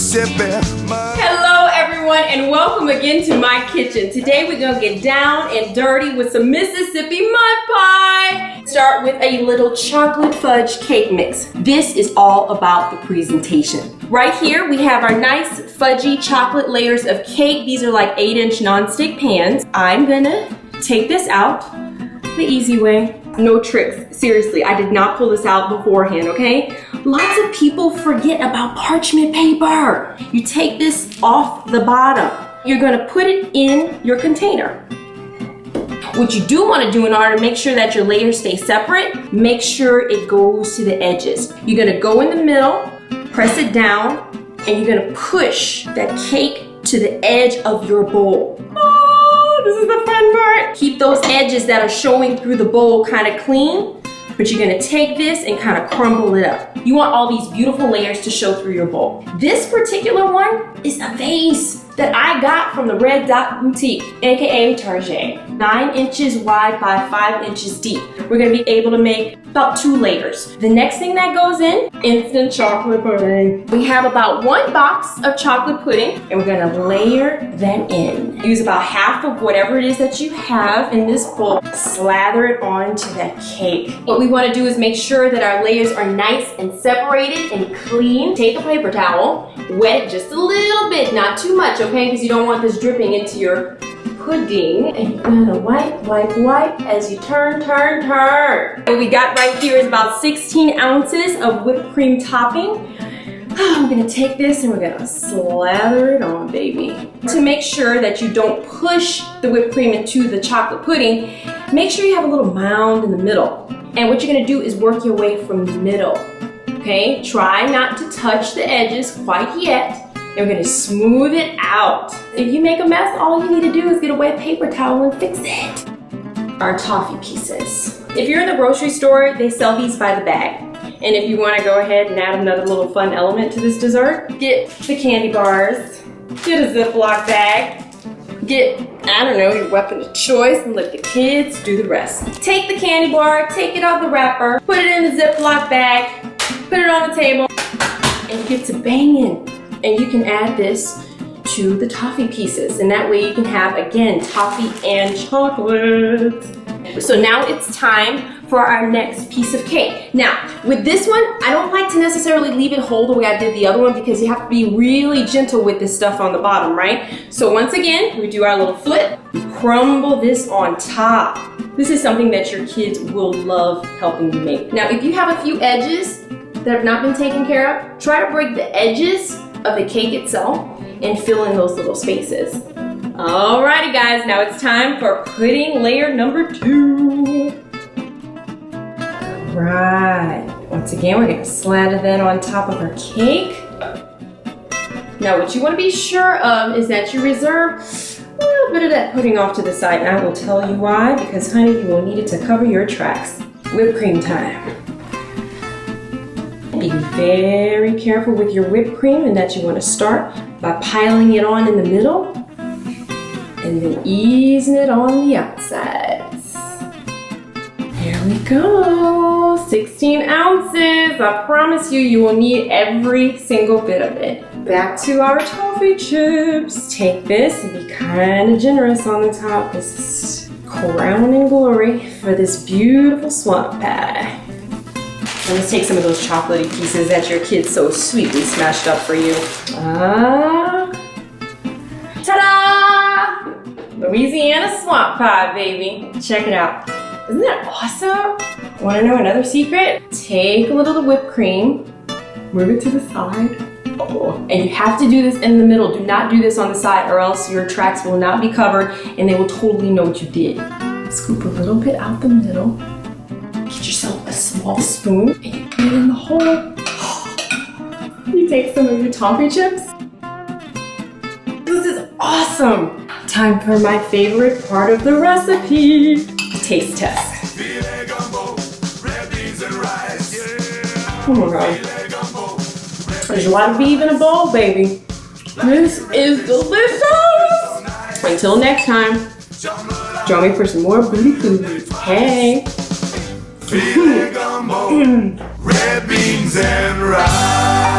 Mississippi mud. Hello everyone and welcome again to my kitchen. Today we're gonna get down and dirty with some Mississippi mud pie. Start with a little chocolate fudge cake mix. This is all about the presentation. Right here we have our nice fudgy chocolate layers of cake. These are like 8-inch nonstick pans. I'm gonna take this out the easy way. No tricks. Seriously, I did not pull this out beforehand, okay? Lots of people forget about parchment paper. You take this off the bottom. You're gonna put it in your container. What you do wanna do in order to make sure that your layers stay separate, make sure it goes to the edges. You're gonna go in the middle, press it down, and you're gonna push that cake to the edge of your bowl. This is the fun part. Keep those edges that are showing through the bowl kind of clean, but you're gonna take this and kind of crumble it up. You want all these beautiful layers to show through your bowl. This particular one is a vase that I got from the Red Dot Boutique, AKA Target. 9 inches wide by 5 inches deep. We're gonna be able to make about 2 layers. The next thing that goes in, instant chocolate pudding. We have about 1 box of chocolate pudding and we're gonna layer them in. Use about half of whatever it is that you have in this bowl. Slather it onto that cake. What we wanna do is make sure that our layers are nice and separated and clean. Take a paper towel, wet it just a little bit, not too much, okay? Because you don't want this dripping into your pudding. And you're gonna wipe, wipe, wipe as you turn, turn, turn. What we got right here is about 16 ounces of whipped cream topping. I'm gonna take this and we're gonna slather it on, baby. To make sure that you don't push the whipped cream into the chocolate pudding, make sure you have a little mound in the middle. And what you're gonna do is work your way from the middle, okay? Try not to touch the edges quite yet. And we're gonna smooth it out. If you make a mess, all you need to do is get a wet paper towel and fix it. Our toffee pieces. If you're in the grocery store, they sell these by the bag. And if you wanna go ahead and add another little fun element to this dessert, get the candy bars, get a Ziploc bag, get, I don't know, your weapon of choice and let the kids do the rest. Take the candy bar, take it out the wrapper, put it in the Ziploc bag, put it on the table, and you get to banging. And you can add this to the toffee pieces. And that way you can have, again, toffee and chocolate. So now it's time for our next piece of cake. Now, with this one, I don't like to necessarily leave it whole the way I did the other one because you have to be really gentle with this stuff on the bottom, right? So once again, we do our little flip, we crumble this on top. This is something that your kids will love helping you make. Now, if you have a few edges that have not been taken care of, try to break the edges of the cake itself and fill in those little spaces. Alrighty guys, now it's time for pudding layer number 2. Alright, once again we're going to slather that on top of our cake. Now what you want to be sure of is that you reserve a little bit of that pudding off to the side, and I will tell you why, because honey, you will need it to cover your tracks. Whipped cream time. Be very careful with your whipped cream, and that you want to start by piling it on in the middle and then easing it on the outsides. Here we go, 16 ounces. I promise you, you will need every single bit of it. Back to our toffee chips. Take this and be kind of generous on the top. This is crowning glory for this beautiful swamp pie. And let's take some of those chocolatey pieces that your kids so sweetly smashed up for you. Ta-da! Weeziana swamp pie, baby. Check it out. Isn't that awesome? Want to know another secret? Take a little of the whipped cream, move it to the side. Oh, and you have to do this in the middle. Do not do this on the side or else your tracks will not be covered and they will totally know what you did. Scoop a little bit out the middle. Get yourself a small spoon and you put it in the hole. You take some of your toffee chips. This is awesome. Time for my favorite part of the recipe, taste test. Oh my God. There's a lot of beef in a bowl, baby. This is delicious. Until next time, join me for some more booty food. Hey. Red beans and rice.